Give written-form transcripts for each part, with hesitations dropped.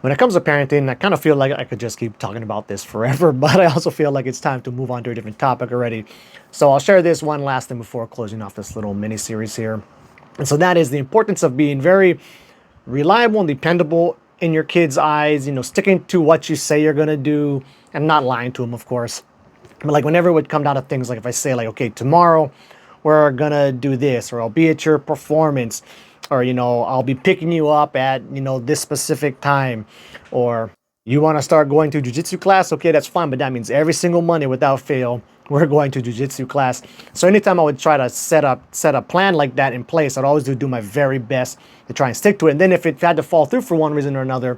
when it comes to parenting, I kind of feel like I could just keep talking about this forever, but I also feel like it's time to move on to a different topic already. So I'll share this one last thing before closing off this little mini series here. And so that is the importance of being very reliable and dependable in your kids' eyes, sticking to what you say you're going to do and not lying to them, of course. But like whenever it would come down to things like if I say like, okay, tomorrow we're going to do this, or I'll be at your performance, or, I'll be picking you up at, this specific time, or you want to start going to jujitsu class? Okay, that's fine. But that means every single Monday without fail, we're going to jujitsu class. So anytime I would try to set a plan like that in place, I'd always do my very best to try and stick to it. And then if it had to fall through for one reason or another,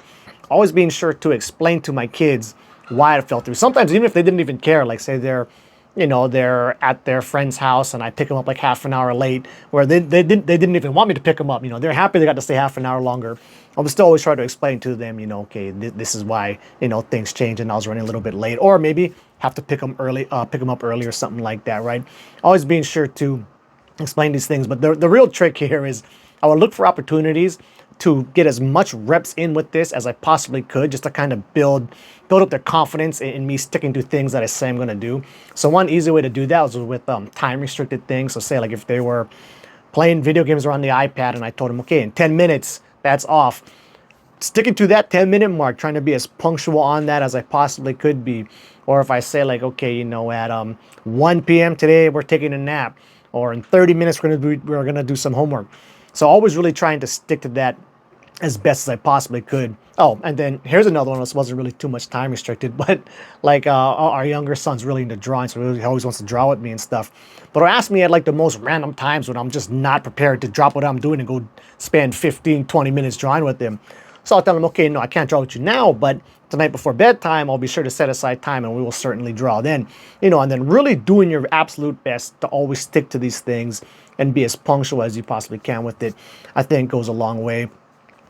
always being sure to explain to my kids why it fell through. Sometimes even if they didn't even care, like say they're at their friend's house and I pick them up like half an hour late, where they didn't even want me to pick them up. They're happy they got to stay half an hour longer. I would still always try to explain to them, okay, this is why, things change and I was running a little bit late, or maybe have to pick them up early or something like that, right? Always being sure to explain these things. But the real trick here is I would look for opportunities to get as much reps in with this as I possibly could, just to kind of build up their confidence in me sticking to things that I say I'm going to do. So one easy way to do that was with time restricted things. So say like if they were playing video games around the iPad and I told them, okay, in 10 minutes, that's off. Sticking to that 10-minute mark, trying to be as punctual on that as I possibly could be. Or if I say like, okay, at 1 p.m. today, we're taking a nap, or in 30 minutes, we're gonna do some homework. So always really trying to stick to that as best as I possibly could. Oh, and then here's another one. This wasn't really too much time restricted, but like our younger son's really into drawing, so he always wants to draw with me and stuff. But he'll ask me at like the most random times when I'm just not prepared to drop what I'm doing and go spend 15, 20 minutes drawing with him. So I'll tell him, okay, no, I can't draw with you now, but tonight before bedtime, I'll be sure to set aside time and we will certainly draw then. And then really doing your absolute best to always stick to these things and be as punctual as you possibly can with it, I think goes a long way.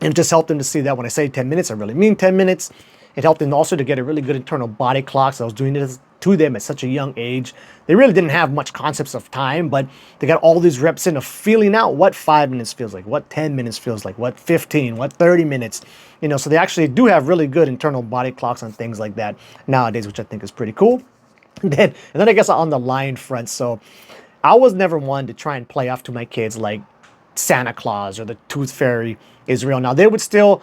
And just help them to see that when I say 10 minutes, I really mean 10 minutes. It helped them also to get a really good internal body clock. So I was doing this to them at such a young age. They really didn't have much concepts of time, but they got all these reps in of feeling out what 5 minutes feels like, what 10 minutes feels like, what 15, what 30 minutes. So they actually do have really good internal body clocks on things like that nowadays, which I think is pretty cool. And then I guess on the lying front. So I was never one to try and play off to my kids like Santa Claus or the Tooth Fairy is real. Now they would still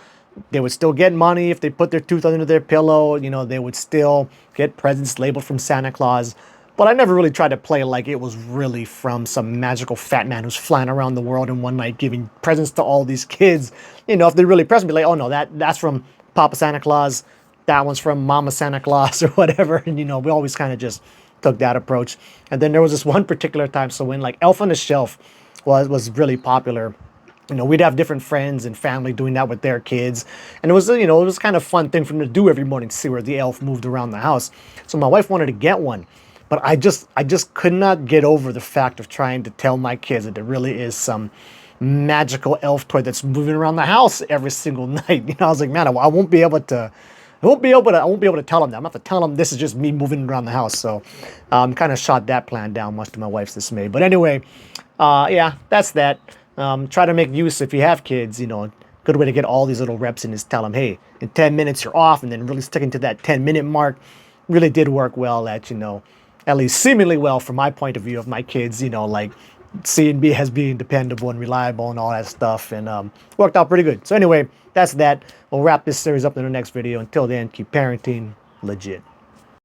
get money if they put their tooth under their pillow. They would still get presents labeled from Santa Claus. But I never really tried to play like it was really from some magical fat man who's flying around the world in one night giving presents to all these kids. If they really press me, like, oh no, that's from Papa Santa Claus, that one's from Mama Santa Claus or whatever. And we always kind of just took that approach. And then there was this one particular time, so when like Elf on the Shelf was really popular, we'd have different friends and family doing that with their kids. And it was kind of fun thing for them to do every morning to see where the elf moved around the house. So my wife wanted to get one, but I just could not get over the fact of trying to tell my kids that there really is some magical elf toy that's moving around the house every single night. I was like, man, I won't be able to tell them that. I'm gonna have to tell them this is just me moving around the house. So kind of shot that plan down, much to my wife's dismay. But anyway, yeah, that's that. Try to make use, if you have kids, good way to get all these little reps in is tell them, hey, in 10 minutes you're off, and then really sticking to that 10-minute mark really did work well at least seemingly well from my point of view of my kids, like seeing me as being dependable and reliable and all that stuff, and worked out pretty good. So anyway, that's that. We'll wrap this series up in the next video. Until then, keep parenting legit.